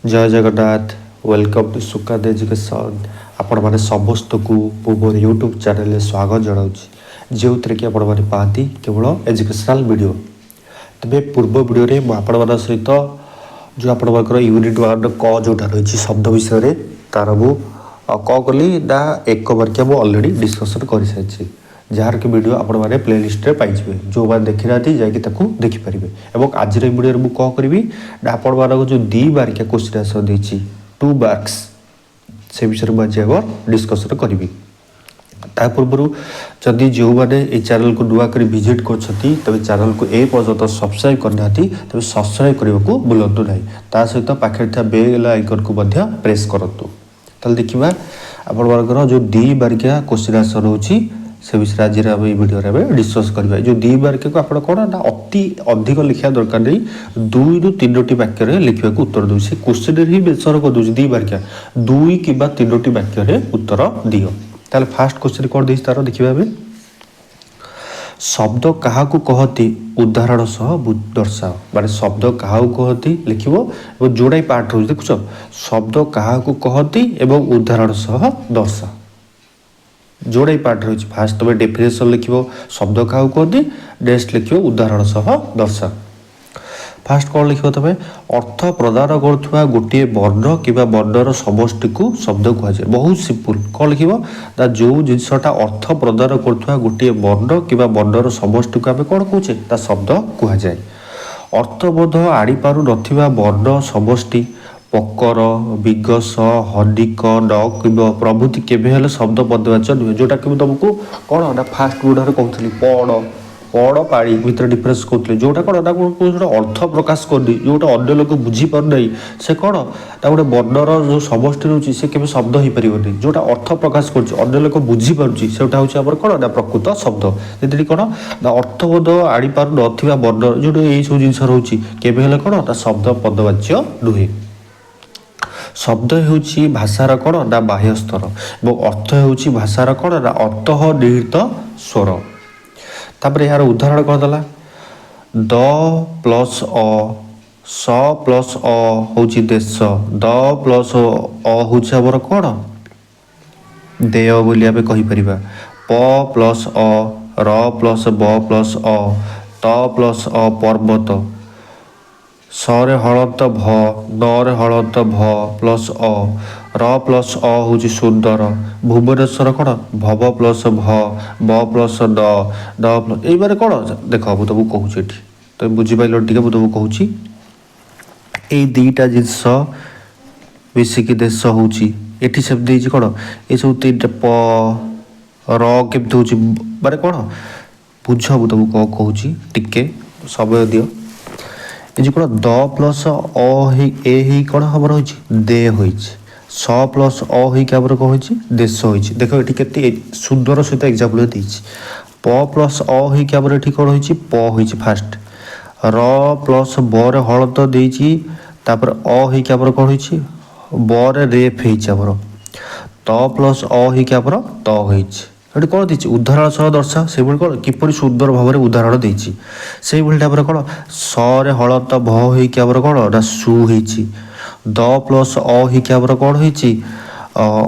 जय Jagannath welcome to सुकाद education आपण मैंने समस्त को मोर यूट्यूब चैनल स्वागत जनाऊँ जो थी कि आपण मैंने पाती केवल एजुकेशनल वीडियो तेरे पूर्व वीडियो में आपण मान सहित जो आपर यूनिट 1 क जोटा रही शब्द विषय तार मु कौन कली ना एक मार्किया मुझे अलरेडी डिस्कसन कर सारी जार कि वीडियो आपण मैंने प्लेलिस्ट में पाइबे जो मैंने देखी ना जाकि देखिपारे और आज वीडियो मुझे कौन करी ना आपण मान जो 2 मार्किया क्वेश्चन आंसर देती 2 मार्क्स से विषय में आज डिस्कसन करी ता पूर्व जदि जो मैंने ये चैनल को नुआ कर विजिट कर चैनल को ए पर्यटन सब्सक्राइब करना तेज सब्सक्राइब करने को भूलु ना ता सहित पाखे था बेल आइकन को प्रेस करूँ ताल देखा आपर जो 2 मार्किया क्वेश्चन आंसर रोचे से विषय आज वीडियो में डिस्कस करवा जो 2 मार्किया को आप कौन ना अति अधिक लिखा दरकार नहीं 2 ରୁ 3ଟି वाक्य लिखा उत्तर दूसरी क्वेश्चन ही मेंशन कर दूसरी 2 मार्किया 2 कि 3ଟି वाक्य उत्तर दियो ताले फास्ट क्वेश्चन कौन देती तार देखा शब्द क्या कहती उदाहरण सह दर्शाओ माने शब्द क्या कहती लिख जोड़ा पार्ट रोज देखुच शब्द क्या कहती एवं उदाहरण सह दर्शाओ जोड़ा पार्ट रही फास्ट तुम डेफिनेशन लिख शब्द क्या कहती नेक्स्ट लिख उदाहरण सह दर्शाओ फास्ट कौन लिख तुम अर्थ प्रदान करुवा गोटे वर्ण कि वर्णर समष्टि को शब्द कहुए बहुत सिंपल कौन लिख जो जिनसा अर्थ प्रदान करुवा गोटे वर्ण कि वर्णर समष्टि को आम कौन कहे शब्द कहुए अर्थबोध आनीपार ना वर्ण समष्टि पकर विगस हनिक नक प्रभृति केवे शब्द पदवाच्य नुहे जोटा कि तुमको कौन ना फास्ट वीडियो कहती पड़ पाड़ी भर डिफरेन्स कहते जोटा कौन ना जो अर्थ प्रकाश करनी जोटा अन्य लोक बुझीपार नहीं से कौन ना गोटे वर्णर जो समष्टि रोचे से केवल शब्द हो पारे जोटा अर्थ प्रकाश कर लोक बुझीपारे सेटा हूँ कौन ना प्रकृत शब्द जी कौन ना अर्थबोध आनीपार ना वर्ण जो यही सब जिन रोचे केवे कौन ना शब्द पदवाच्य नुहे शब्द हूँ भाषार कौन ना बाह्य स्तर और अर्थ हूँ भाषार कौन ना अर्थ निहित स्वर तापर यार उदाहरण कौन देला द प्लस अ स प्लस अ हूँ देश द प्लस अ हूँ आमर कौन देय बोली आम कहीपर प प्लस अ र प्लस ब प्लस अ त प्लस अ पर्वत सरे हलत भ नरे हलत भ प्लस अ र प्लस अ हूँ सुंदर भुवनेश्वर कौन भव प्लस भ ब प्लस द प्लस ये कौन देख मुझे तुमको कहूँ ये तुम बुझीपार टे मुझे तुमको कहूँ ये 2टा जिनस मिसिकी देश हूँ ये सेमती कौन ये सब 3टा प रमी हूँ माने कौन बुझ मुझे तुमको कहूँ टिके समय दियो ये कौन द प्लस अ ए कौन हमर हो दे हो स प्लस अ होमर कौन हो देश हो देख ये के सुंदर सहित एक्जाम्पल देती प प्लस अ होमर ये कौन हो प हो फास्ट र प्लस बर हलद देती तापर अ होमर कौन हो बर रेफ होमर त प्लस अ होमर त हो ये कौन देती उदाहरण सह दर्शा से कौन किपर सुंदर भाव में उदाहरण देती से टाइप कौन सरे हलत भ होमर कौन ना सु हो द प्लस अ होमर कौन हो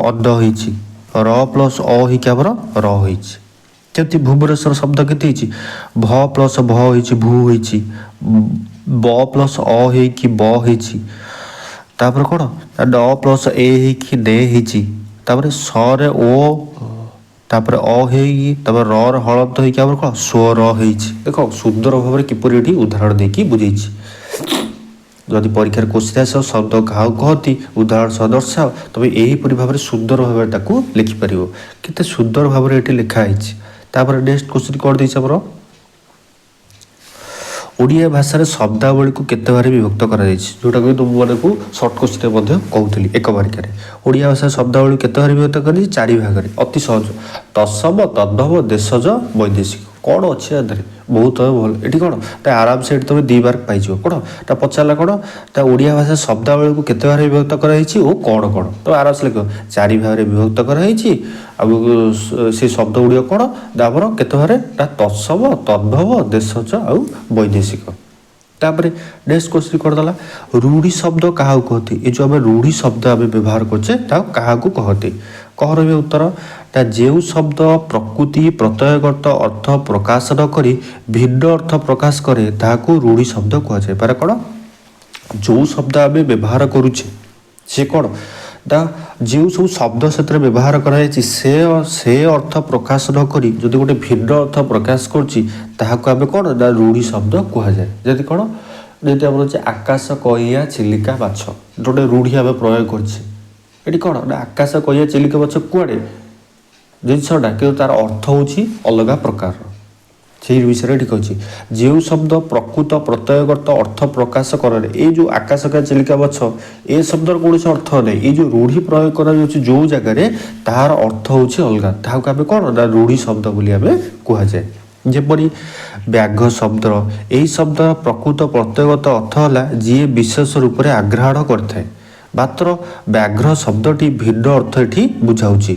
अन्न हो र प्लस अ होमर र हो केमती भुवनेश्वर शब्द के भ प्लस भ हो भू हो ब प्लस अ हो ब हो कौन ड प्लस ए हो ने हो सरे ओ तापर अ र हलद होमर कौन स्वर हो देख सुंदर भाव में किपर ये उदाहरण देकी बुझे जदि परीक्षार क्वेश्चन आस शब्द क्या कहती उदाहरण सह दर्शाओ तुम यहीपरि भाव में सुंदर भाव में लिखिपर केते सुंदर भाव में ये लिखाई नेक्स्ट क्वेश्चन कौन देर ओडिया भाषा शब्दावली को केते भाग विभक्त कर जोटा कि तुम मन को सर्ट क्वेश्चन कहूली 1 मार्किया ओडिया भाषा शब्दावली केते भाग विभक्त कर 4 भाग अति सहज तत्सम तद्भव देशज वैदेशिक कौन अच्छे आधार बहुत भल ये कौन आराम से तुम 2 मार्क पाई कौन पचारा कौन ओडिया भाषा शब्दावली को केते भाग विभक्त कर कौन कौन तो आराम से लिख 4 भाग विभक्त कर से शब्द गुड़िक कौन आमर केते भाग तत्सम तद्भव देशज आ वैदेशिक तापर नेक्स्ट क्वेश्चन करदेला रूढ़ी शब्द क्या कहती ये जो आम रूढ़ी शब्द आम व्यवहार करछे क्या कहती कह रही उत्तर ता जो शब्द प्रकृति प्रत्ययगत अर्थ प्रकाश न करी भिन्न अर्थ प्रकाश करे ताकू रूढ़ी शब्द कहुए पारे कौन जो शब्द आम व्यवहार करुचे सी कौन दा जो सब शब्द से व्यवहार कराई से अर्थ प्रकाश न करी जदि गोटे भिन्न अर्थ प्रकाश करें कौन ना रूढ़ी शब्द कहुए जदि कौन जैसे आम आकाश कईया चिलिका माछ गोटे रूढ़ी आम प्रयोग कर कौन ना आकाश कईया चिलिका माछ कुआड़े जिनसटा कि तार अर्थ हूँ अलग प्रकार से विषय ठीक अच्छे जो शब्द प्रकृत प्रत्ययगत अर्थ प्रकाश करे ये जो आकाश का चिलिका माछ ए शब्द कौन अर्थ ना ये जो रूढ़ी प्रयोग कर जो जगार तार अर्थ हूँ अलग ताकू कौन ना रूढ़ी शब्द बोली आम कहुए जेपरी व्याघ्र शब्द यही शब्द प्रकृत प्रत्ययगत अर्थ है जी विशेष रूप से आग्रहण करए मात्र व्याघ्र शब्दटी भिन्न अर्थ ये बुझाऊँगी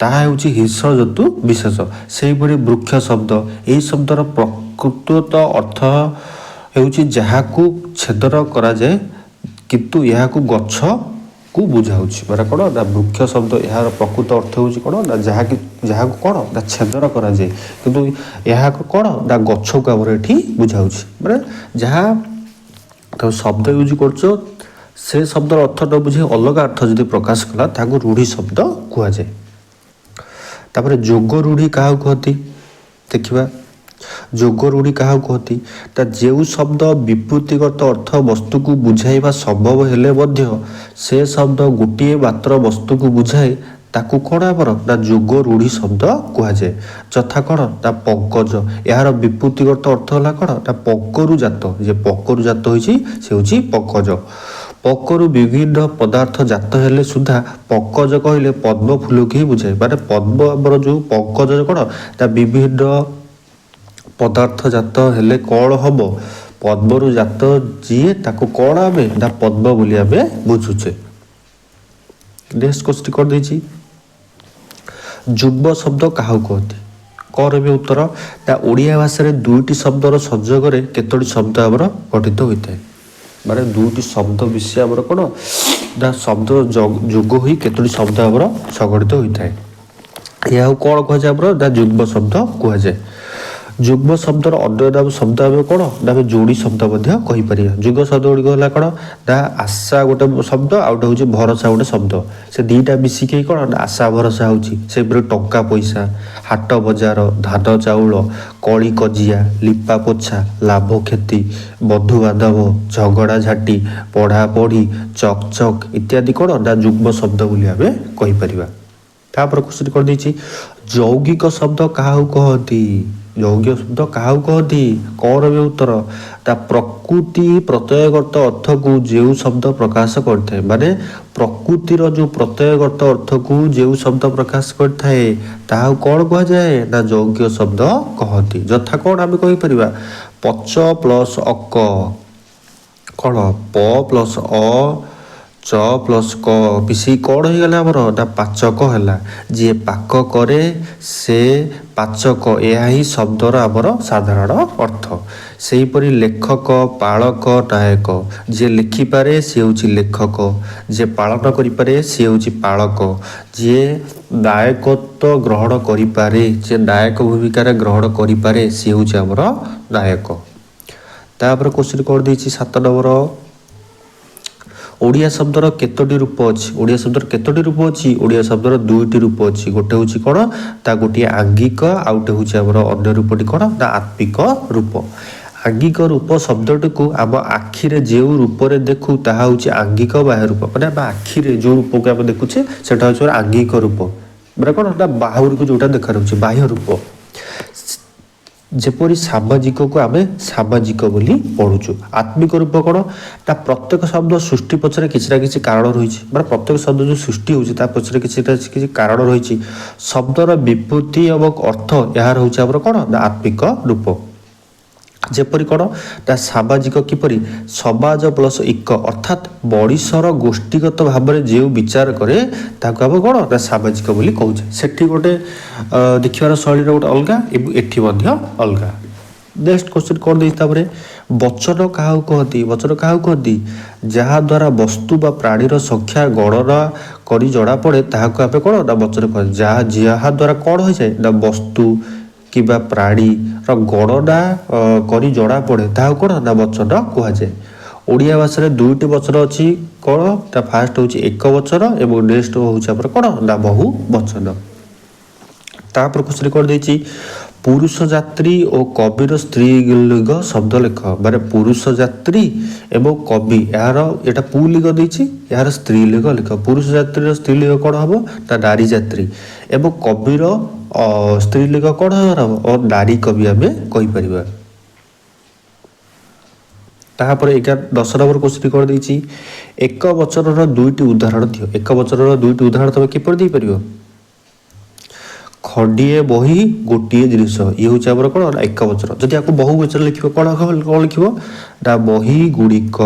ताहा हूँ हिंस जतु विशेष से वृक्ष शब्द यही शब्दर प्रकृत अर्थ हूँ जहाँ को छेदन कराए किंतु यह गछ को बुझाऊँगी माने कौन ना वृक्ष शब्द यार प्रकृत अर्थ हूँ कौन ना जहाँ कौन ना छेदन कराए किंतु यह कौन ना गछ को आम ये बुझाऊँगी माने जहाँ शब्द यूज कर से शब्दर अर्थ न बुझे अलग अर्थ जब प्रकाश कला ताको रूढ़ी शब्द कहुए तापर जोग रूढ़ी क्या कहती देखा जोग रूढ़ी क्या कहती ता जो शब्द विपूतिगत अर्थ वस्तु को बुझाइबा संभव हेले मध्य से शब्द गोटे मात्र वस्तु को बुझाए ताकू कौन आमर ना जोग रूढ़ी शब्द कहुए जथा कौन ना पंकज यार विपूतिगत अर्थ है कौन ना पंकरु जात जे पंकरु जात होइछि से होछि पंकज पकरु विभिन्न पदार्थ जात हेले सुधा पंकज कहले पद्म फूल की बुझाए माने पद्म आमर जो पंकज कौन ना विभिन्न पदार्थ जात हेले कौन हम पद्मरु जात जीए ताको कौन आम ना पद्म बोली आम बुझुचे नेक्स्ट क्वेश्चन कर देछि जुग्म शब्द क्या कहती कर भी उत्तर ना ओडिया भाषा रे दुईटी शब्दर संयोग केतोटी शब्द आमर गठित होता है माने दुईटी शब्द विषय आमर कौन ना शब्द जोग हुई केतोटी शब्द आमर संगठित होता है यह कौन कहुए आमर ना जुग्म शब्द कहुए जुग्म शब्दर अन्य नाम शब्द आम कौन ना जोड़ी शब्द कहीपर जुग शब्द गुड़िक है कौन ना आशा गोटे शब्द आउ गोटे हूँ भरोसा गोटे शब्द से दीटा मिसिक कौन ना आशा भरोसा होपर टंका पैसा हाट बजार धान चाउल कली कजिया लिपा पोछा लाभ क्षति बंधु बांधव झगड़ा झाटी पढ़ा पढ़ी चक चक इत्यादि कौन ना जुग्म शब्द बोली आम कहीपर तापर क्वेश्चन कर देछि यौगिक शब्द क्या कहती यौगिक शब्द क्या कहती कौन भी उत्तर ता प्रकृति प्रत्ययगत अर्थ को जो शब्द प्रकाश करते माने प्रकृतिर जो प्रत्ययगत अर्थ को जो शब्द प्रकाश करता है ताहा कौन कह जाए ना यौगिक शब्द कहती जथा कौन आम कहीपर पच प्लस अक कौन प प्लस अ च प्लस क मिसी कौन हो गला आमर ना पाचक है जी पाक करे से पाचक यह ही शब्दर आमर साधारण अर्थ से परी लेखक पालक नायक जे लिखिपारे सी हूँ लेखक जे पालन करिपारे सी हूँ पालक जे नायकत्व ग्रहण करिपारे जे नायक भूमिकार ग्रहण करिपारे सी हूँ आमर नायक तापर क्वेश्चन कर देछि 7 नंबर ओडिया शब्दर केतोटी रूप अच्छी ओडिया शब्दर केतोटी रूप अच्छी ओडिया शब्दर दुईटी रूप अच्छी गोटे हूँ कौन ता गोटे आंगिक आउटे हूँ आमर अन्य रूपटी कौन ना आत्मिक रूप आंगिक रूप शब्दटी को आम आखिरे जो रूप से देखू ताहा हूँ आंगिक बाह्य रूप मैंने आम आखिरे जो रूप को आम देखुचे सेटा हूँ आंगिक रूप मैंने कौन ना बाहुर को जोटा देखा रही बाह्य रूप जेपरी सामाजिक को आम सामाजिक बोली पढ़ुचु आत्मिक रूप कौन ना प्रत्येक शब्द सृष्टि पछरे किसी ना किसी कारण रही माने प्रत्येक शब्द जो सृष्टि होची ता पछरे किसी कारण रही शब्दर विपूति एवं अर्थ यार हूँ आमर कौन ना आत्मिक रूप जेपरी कौन ना सामाजिक किपरि समाज प्लस इक अर्थात मनीषर गोष्ठीगत भाव में जो विचार करे ताको आम कौन ना सामाजिक बोली कहूचे सेठी गोटे देखिबार शैली गोटे अलग एठी मध्य अलग नेक्स्ट क्वेश्चन कौन देई वचन क्या कहती वचन क्या कहती जहाद्वारा वस्तु बा प्राणीर संख्या गणना करी जड़ा पड़े ताहाको आमे कौन ना वचन कहते जहाद्वारा कौन हो जाए ना वस्तु कि प्राणी गणना करी जड़ा पड़े ताहाको कौन ना वचन कह जाए। ओडिया भाषा दुईटी वचन अच्छी कौन ना फास्ट हूँ एक वचन और नेक्स्ट हूँ कौन ना बहु वचन। तापर क्वेश्चन कौन देती पुरुष जात्री और कविर स्त्रीलिंग शब्द लेख माने पुरुष जात्री एवं कवि यार एटा पुलिंग देछि यार स्त्रीलिंग लेख पुरुष जात्री स्त्रीलिंग कौन हम ना नारी जात्री एवं कविर स्त्रीलिंग कौन हम और नारी कवि आम कहीपर। तापर 10 नंबर क्वेश्चन कौन देछि एक वचन दुईटी उदाहरण दियो एक वचन दुईटी उदाहरण तुम किपर दे पारिबो खंडीए बही गोटे जिनिस ये हूँ आम कौन एक वचन जदि आपको बहु वचन लिख कौन कौन लिख ना बही गुड़िक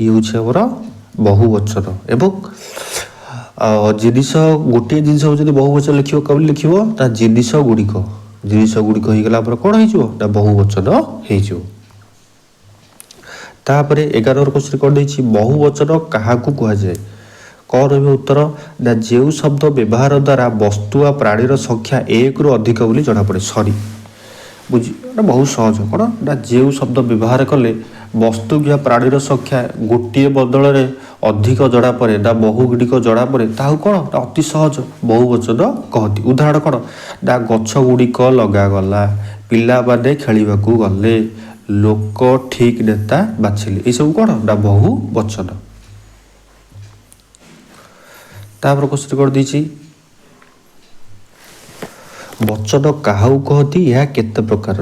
ये हूँ आम बहु वचन एवं जिनिस गोटे जिनिस जब बहु वचन लिख कौन लिख ना जिनिस गुड़िक हो गला कौन हो बहु वचन हो। तापर 11 नंबर क्वेश्चन कौन देछि बहु वचन क्या कहुए कौन रही उत्तर ना जो शब्द व्यवहार द्वारा वस्तु आ प्राणीर संख्या एक रु अधिक बोली जना पड़े सॉरी बुझी बहुत सहज कौन ना जो शब्द व्यवहार कले वस्तु या प्राणीर संख्या गोटे बदल में अधिक जड़ा पड़े ना बहु गुड़िक जड़ा पड़े ताहू कौन ना अति सहज बहु वचन कहती। उदाहरण कौन ना गछ गुड़िक लगागला पिला माने खेलिबाकू गले लोक ठीक नेता बाछिले ये सब कौन ना बहु वचन। तापर क्वेश्चन कर दीची वचन क्या कहती यह केते प्रकार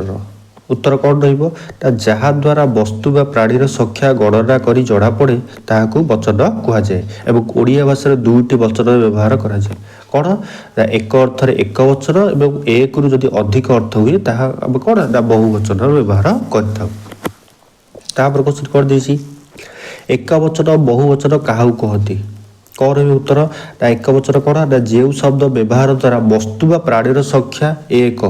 उत्तर कौन रहा जहाद्वारा वस्तु बा प्राणीर संख्या गणना करी जड़ा पड़े ताहाको वचन कहुए एवं ओडिया भाषा दुईटी वचन व्यवहार करा जाए कौन ना एक अर्थ एक वचन एवं एक रु जदि अधिक अर्थ हुए ताहा कौन ना बहु वचन व्यवहार करता। तापर क्वेश्चन कर दीची एक वचन बहु वचन क्या कहती कौन रही उत्तर ना एक वचन कौन ना जो शब्द व्यवहार द्वारा वस्तु बा प्राणीर संख्या एक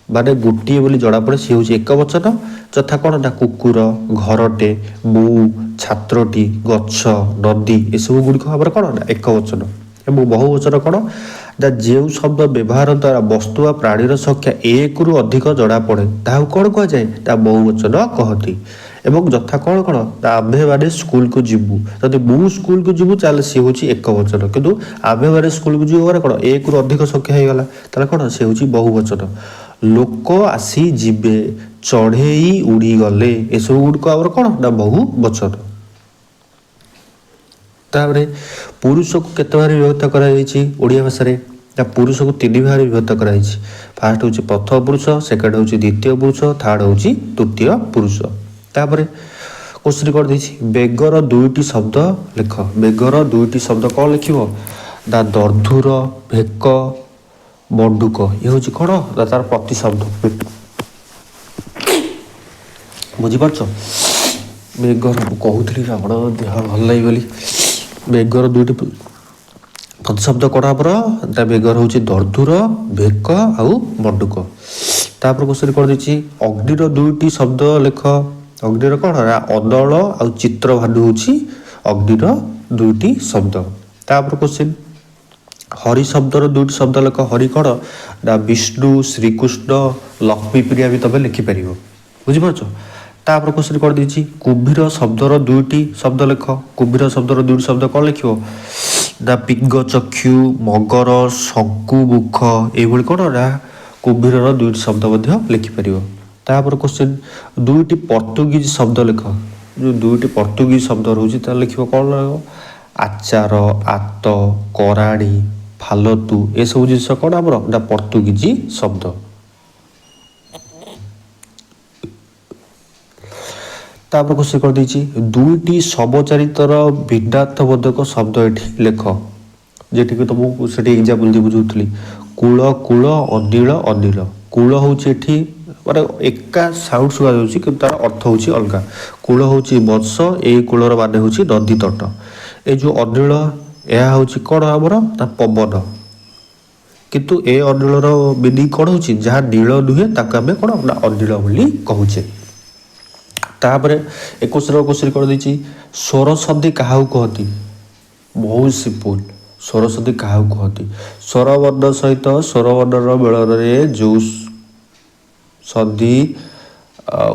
माने गोटे बोली जड़ा पड़े सी हूँ एक वचन यथा कौन ना कुकुर घरटे बो छात्रटी गछ नदी ये सब गुड़िक भाव कौन ना एक वचन एवं बहु वचन कौन ना जो शब्द व्यवहार द्वारा वस्तु आ प्राणीर संख्या एक रु अधिक जड़ा पड़े ताहू कौन कह जाए ना बहु वचन कहती। एवं यथा कौन कौन आम्भे मैंने स्कूल को जीवु जब मु स्कूल को जीवु चल सी हूँ एक वचन किंतु आम्भे मैंने स्कूल को जीव कौन एक रु अधिक संख्या हो गला ताले कौन से हूँ बहु वचन। लोक आसी जीवे चढ़े उड़ी गले ये सब गुड़िक आम कौन ना बहु वचन। तापर पुरुष को केते भाग विभक्त करा भाषा पुरुष को 3 भाग विभक्त करा फास्ट हूँ प्रथम पुरुष सेकेंड हूँ द्वितीय पुरुष थर्ड हूँ तृतीय पुरुष। तापर क्वेश्चन कर बेगर दुईटी शब्द लिख बेगर दुईटी शब्द कौन लिख ना दर्धुर भेक बंडुक ये हूँ कौन ना तार प्रति शब्द बुझीपार बेगर कहूली आपण देह भल लगे बोली बेगर दुईटी प्रति शब्द कौन ना बेगर हूँ दर्धुर भेक आउ बंडुक। तापर क्वेश्चन कर अग्निर दुईटी शब्द लिख अग्निर कौन ना अदल आ चित्र भानु हूँ अग्निर दुईटी शब्द। तापर क्वेश्चन हरि शब्दर दुईटी शब्द लिख हरि कौन ना विष्णु श्रीकृष्ण लक्ष्मी प्रिया भी तुम लिखिपर बुझीपार। तापर क्वेश्चन कर दीजिए कुम्भीर शब्दर दुईटी शब्द लिख कुम्भीर शब्दर दुईटी शब्द कौन लिख ना पिंग चक्षु मगर शंकु मुख ये कौन ना कुम्भीर दुईटी शब्द लिखिपर। तापर क्वेश्चन दुईटी पर्तुगीज शब्द लिख जो दुईटी पर्तुगीज शब्द रोचे लिख कौन आचार आत कराणी फालतु ये सब जिस कौन आमर ना पर्तुगीज शब्द। तापर क्वेश्चन कर दीजिए दुईटी समचारितर भिन्नार्थबोधक शब्द ये लेख जेठी तुमको से एग्जाम्पल बुझुली cool cool Anil Anil cool हूँ माने एका साउंड शुआ जाऊँगी कि तार अर्थ हूँ अलग कूल हूँ मत्स ए कूलर मान हूँ नदी तट ये जो अनिल यह हूँ कौन आमर ना पवन କିନ୍ତୁ ଏ ଅନିଳର ମିନିଂ କ'ଣ ହେଉଛି, ଯାହା ନୀଳ ନୁହେଁ ତାକୁ ଆମେ କ'ଣ ନା ଅନିଳ ବୋଲି କହୁଛେ। ତାପରେ 21 କ୍ୱେଶ୍ଚିନ୍ କରିଦେଇଛି, ସ୍ୱର ସନ୍ଧି କାହାକୁ କହନ୍ତି? ବହୁତ ସିମ୍ପୁଲ। ସ୍ୱର ସନ୍ଧି କାହାକୁ କହନ୍ତି? ସ୍ୱର ବର୍ଣ୍ଣ ସହିତ ସ୍ୱର ବର୍ଣ୍ଣର ମିଳନରେ ଯେଉଁ ସନ୍ଧି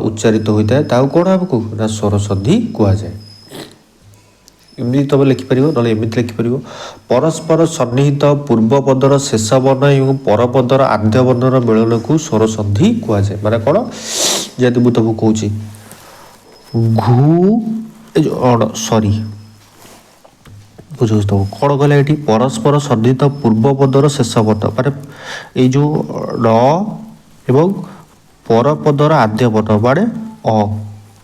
ଉଚ୍ଚାରିତ ହୋଇଥାଏ ତାକୁ କ'ଣ ଆମକୁ ନା ସ୍ୱର ସନ୍ଧି କୁହାଯାଏ। ଏମିତି ତୁମେ ଲେଖିପାରିବ, ନହେଲେ ଏମିତି ଲେଖିପାରିବ, ପରସ୍ପର ସନ୍ନିହିତ ପୂର୍ବ ପଦର ଶେଷ ବର୍ଣ୍ଣ ଏବଂ ପରପଦର ଆଦ୍ୟ ବର୍ଣ୍ଣର ମିଳନକୁ ସ୍ୱର ସନ୍ଧି କୁହାଯାଏ। ମାନେ କ'ଣ, ଯେହେତୁ ମୁଁ ତୁମକୁ କହୁଛି ବୁଝୁଛି ତମକୁ କ'ଣ କହିଲା ଏଠି, ପରସ୍ପର ସନ୍ନିହିତ ପୂର୍ବ ପଦର ଶେଷ ବର୍ଣ୍ଣ ମାନେ ଏଇ ଯେଉଁ ର ଏବଂ ପରପଦର ଆଦ୍ୟ ବର୍ଣ୍ଣ ମାନେ ଅ,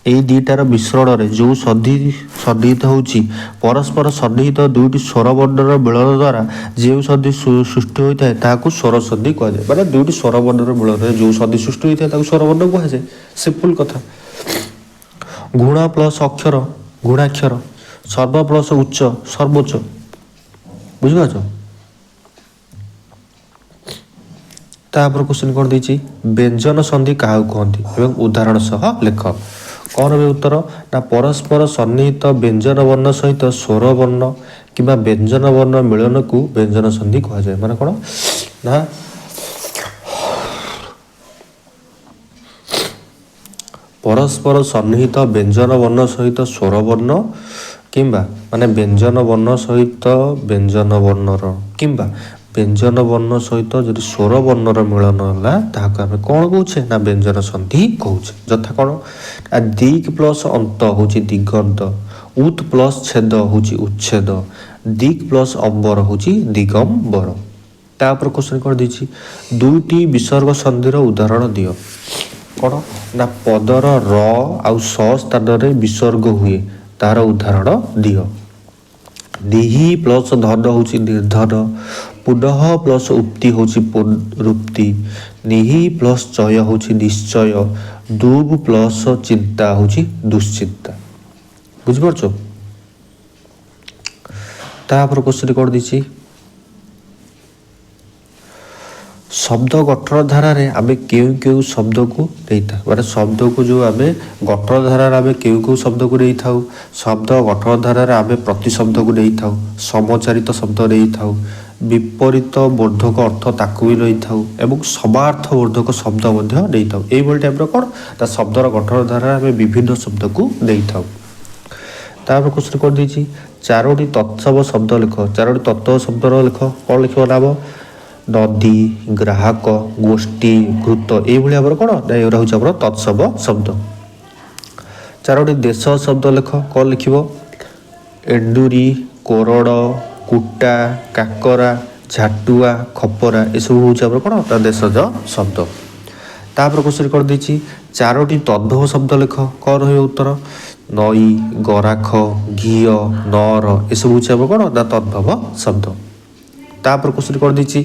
ଏଇ ଦୁଇଟାର ମିଶ୍ରଣରେ ଯେଉଁ ସନ୍ନିହିତ ହେଉଛି, ପରସ୍ପର ସନ୍ନିହିତ ଦୁଇଟି ସ୍ୱର ବର୍ଣ୍ଣର ମିଳନ ଦ୍ୱାରା ଯେଉଁ ସନ୍ଧି ସୃଷ୍ଟି ହୋଇଥାଏ ତାହାକୁ ସ୍ୱର ସନ୍ଧି କୁହାଯାଏ। ମାନେ ଦୁଇଟି ସ୍ୱର ବର୍ଣ୍ଣର ମିଳନରେ ଯେଉଁ ସନ୍ଧି ସୃଷ୍ଟି ହୋଇଥାଏ ତାକୁ ସ୍ୱର ବର୍ଣ୍ଣ କୁହାଯାଏ। ସିମ୍ପଲ କଥା। ଗୁଣ ପ୍ଲସ୍ ଅକ୍ଷର ଗୁଣାକ୍ଷର, ସର୍ବ ପ୍ଲସ୍ ଉଚ୍ଚ ସର୍ବୋଚ୍ଚ, ବୁଝିପାରୁଛ। ତାପରେ କ୍ୱେଶ୍ଚିନ୍ କ'ଣ ଦେଇଛି, ବ୍ୟଞ୍ଜନ ସନ୍ଧି କାହାକୁ କହନ୍ତି ଏବଂ ଉଦାହରଣ ସହ ଲେଖ। କ'ଣ ବି ଉତ୍ତର ନା ପରସ୍ପର ସନ୍ନିହିତ ବ୍ୟଞ୍ଜନ ବର୍ଣ୍ଣ ସହିତ ସ୍ୱର ବର୍ଣ୍ଣ କିମ୍ବା ବ୍ୟଞ୍ଜନ ବର୍ଣ୍ଣ ମିଳନକୁ ବ୍ୟଞ୍ଜନ ସନ୍ଧି କୁହାଯାଏ। ମାନେ କ'ଣ ନା ପରସ୍ପର ସନ୍ନିହିତ ବ୍ୟଞ୍ଜନ ବର୍ଣ୍ଣ ସହିତ ସ୍ୱର ବର୍ଣ୍ଣ କିମ୍ବା ମାନେ ବ୍ୟଞ୍ଜନ ବର୍ଣ୍ଣ ସହିତ ବ୍ୟଞ୍ଜନ ବର୍ଣ୍ଣର କିମ୍ବା ବ୍ୟଞ୍ଜନ ବର୍ଣ୍ଣ ସହିତ ଯଦି ସ୍ୱର ବର୍ଣ୍ଣର ମିଳନ ହେଲା ତାହାକୁ ଆମେ କ'ଣ କହୁଛେ ନା ବ୍ୟଞ୍ଜନ ସନ୍ଧି କହୁଛେ। ଯଥା କ'ଣ, ଦିକ୍ ପ୍ଲସ୍ ଅନ୍ତ ହେଉଛି ଦିଗନ୍ତ, ଉତ୍ ପ୍ଲସ୍ ଛେଦ ହେଉଛି ଉଚ୍ଛେଦ, ଦିକ୍ ପ୍ଲସ୍ ଅମ୍ବର ହେଉଛି ଦିଗମ୍ବର। ତାପରେ କ୍ୱେଶ୍ଚିନ୍ କ'ଣ ଦେଇଛି, ଦୁଇଟି ବିସର୍ଗ ସନ୍ଧିର ଉଦାହରଣ ଦିଅ। କ'ଣ ନା ପଦର ର ଆଉ ସ ସ୍ଥାନରେ ବିସର୍ଗ ହୁଏ, ତାର ଉଦାହରଣ ଦିଅ। ନିହି ପ୍ଲସ୍ ଧନ ହେଉଛି ନିର୍ଧନ, ପୁନଃ ପ୍ଲସ୍ ଉକ୍ତି ହେଉଛି ପୁନରୁକ୍ତି, ନିହି ପ୍ଲସ୍ ଚୟ ହେଉଛି ନିଶ୍ଚୟ, ଦୁବ୍ ପ୍ଲସ୍ ଚିନ୍ତା ହେଉଛି ଦୁଶ୍ଚିନ୍ତା। ବୁଝିପାରୁଛ। ତାପରେ କ୍ୱେଶ୍ଚିନ୍ କ'ଣ ଦେଇଛି, ଶବ୍ଦ ଗଠନ ଧାରାରେ ଆମେ କେଉଁ କେଉଁ ଶବ୍ଦକୁ ନେଇଥାଉ। ମାନେ ଶବ୍ଦକୁ ଯେଉଁ ଆମେ ଗଠନ ଧାରାରେ ଆମେ କେଉଁ କେଉଁ ଶବ୍ଦକୁ ନେଇଥାଉ, ଶବ୍ଦ ଗଠନ ଧାରାରେ ଆମେ ପ୍ରତି ଶବ୍ଦକୁ ନେଇଥାଉ, ସମଚାରିତ ଶବ୍ଦ ନେଇଥାଉ, ବିପରୀତ ବୋଧକ ଅର୍ଥ ତାକୁ ବି ନେଇଥାଉ ଏବଂ ସମାର୍ଥ ବୋଧକ ଶବ୍ଦ ମଧ୍ୟ ନେଇଥାଉ। ଏଇଭଳି ଟାଇପ୍ର କ'ଣ ତା ଶବ୍ଦର ଗଠନ ଧାରାରେ ଆମେ ବିଭିନ୍ନ ଶବ୍ଦକୁ ନେଇଥାଉ। ତାପରେ କ୍ୱେଶ୍ଚିନ୍ କରିଦେଇଛି, ଚାରୋଟି ତତ୍ସମ ଶବ୍ଦ ଲେଖ। ଚାରୋଟି ତତ୍ସମ ଶବ୍ଦର ଲେଖ। କ'ଣ ଲେଖିବ ନାମ, ନଦୀ, ଗ୍ରାହକ, ଗୋଷ୍ଠୀ, ଘୃତ, ଏଇଭଳି ଆମର କ'ଣ ନା ଏଗୁଡ଼ା ହେଉଛି ଆମର ତତ୍ସମ ଶବ୍ଦ। ଚାରୋଟି ଦେଶ ଶବ୍ଦ ଲେଖ। କ'ଣ ଲେଖିବ, ଏଣ୍ଡୁରି, କୋରଡ଼, କୁଟା, କାକରା, ଝାଟୁଆ, ଖପରା, ଏସବୁ ହେଉଛି ଆମର କ'ଣ ନା ଦେଶଜ ଶବ୍ଦ। ତାପରେ କ୍ୱେଶ୍ଚିନ୍ କରିଦେଇଛି, ଚାରୋଟି ତଦ୍ଭବ ଶବ୍ଦ ଲେଖ। କ'ଣ ରହିବ ଉତ୍ତର, ନଈ, ଗରାଖ, ଘିଅ, ନଅର, ଏସବୁ ହେଉଛି ଆମର କ'ଣ ନା ତଦ୍ଭବ ଶବ୍ଦ। ତାପରେ କ୍ୱେଶ୍ଚିନ୍ କରିଦେଇଛି,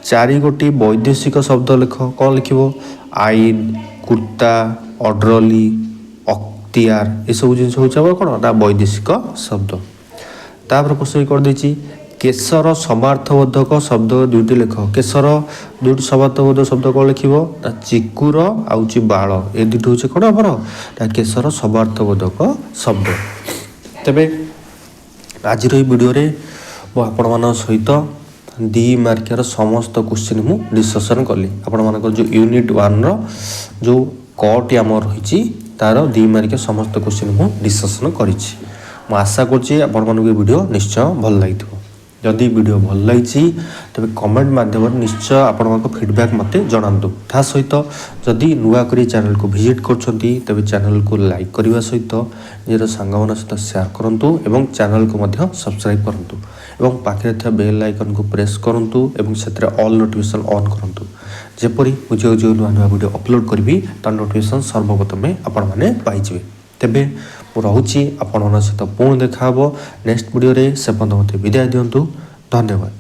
ଚାରିଗୋଟି ବୈଦେଶିକ ଶବ୍ଦ ଲେଖ। କ'ଣ ଲେଖିବ, ଆଇନ, କୁର୍ତ୍ତା, ଅର୍ଡ଼ରଲି, ଅକ୍ତିଆର, ଏସବୁ ଜିନିଷ ହେଉଛି ଆମର କ'ଣ ନା ବୈଦେଶିକ ଶବ୍ଦ। ତାପରେ କ୍ୱେଶ୍ଚିନ୍ କରିଦେଇଛି, କେଶର ସମାର୍ଥବୋଧକ ଶବ୍ଦ ଦୁଇଟି ଲେଖ। କେଶର ଦୁଇଟି ସମାର୍ଥବୋଧକ ଶବ୍ଦ କ'ଣ ଲେଖିବ ନା ଚିକୁର ଆଉ ବାଳ, ଏ ଦୁଇଟି ହେଉଛି କ'ଣ ଆମର ନା କେଶର ସମାର୍ଥବୋଧକ ଶବ୍ଦ। ତେବେ ଆଜିର ଏହି ଭିଡ଼ିଓରେ ମୁଁ ଆପଣମାନଙ୍କ ସହିତ 2 ମାର୍କିଆର ସମସ୍ତ କ୍ୱେଶ୍ଚିନ୍ ମୁଁ ଡିସ୍କସନ୍ କଲି। ଆପଣମାନଙ୍କର ଯେଉଁ ୟୁନିଟ୍ 1ର ଯେଉଁ କଟି ଆମର ରହିଛି ତାର 2 ମାର୍କିଆ ସମସ୍ତ କ୍ୱେଶ୍ଚିନ୍ ମୁଁ ଡିସ୍କସନ୍ କରିଛି। ମୁଁ ଆଶା କରୁଛି ଆପଣମାନଙ୍କୁ ଏ ଭିଡ଼ିଓ ନିଶ୍ଚୟ ଭଲ ଲାଗିଥିବ। ଯଦି ଭିଡ଼ିଓ ଭଲ ଲାଗିଛି ତେବେ କମେଣ୍ଟ ମାଧ୍ୟମରେ ନିଶ୍ଚୟ ଆପଣଙ୍କ ଫିଡ଼ବ୍ୟାକ୍ ମୋତେ ଜଣାନ୍ତୁ। ତା ସହିତ ଯଦି ନୂଆ କରି ଚ୍ୟାନେଲକୁ ଭିଜିଟ୍ କରୁଛନ୍ତି ତେବେ ଚ୍ୟାନେଲକୁ ଲାଇକ୍ କରିବା ସହିତ ନିଜର ସାଙ୍ଗମାନଙ୍କ ସହିତ ସେୟାର କରନ୍ତୁ ଏବଂ ଚ୍ୟାନେଲକୁ ମଧ୍ୟ ସବସ୍କ୍ରାଇବ୍ କରନ୍ତୁ ଏବଂ ପାଖରେ ଥିବା ବେଲ୍ ଆଇକନ୍କୁ ପ୍ରେସ୍ କରନ୍ତୁ ଏବଂ ସେଥିରେ ଅଲ୍ ନୋଟିଫିକେସନ୍ ଅନ୍ କରନ୍ତୁ। ଯେପରି ମୁଁ ଯେଉଁ ନୂଆ ନୂଆ ଭିଡ଼ିଓ ଅପଲୋଡ଼ କରିବି ତାର ନୋଟିଫିକେସନ୍ ସର୍ବପ୍ରଥମେ ଆପଣମାନେ ପାଇଯିବେ। ତେବେ ମୁଁ ରହୁଛି, ଆପଣମାନଙ୍କ ସହିତ ପୁଣି ଦେଖା ହେବ ନେକ୍ସଟ ଭିଡ଼ିଓରେ। ସେ ପର୍ଯ୍ୟନ୍ତ ମୋତେ ବିଦାୟ ଦିଅନ୍ତୁ। ଧନ୍ୟବାଦ।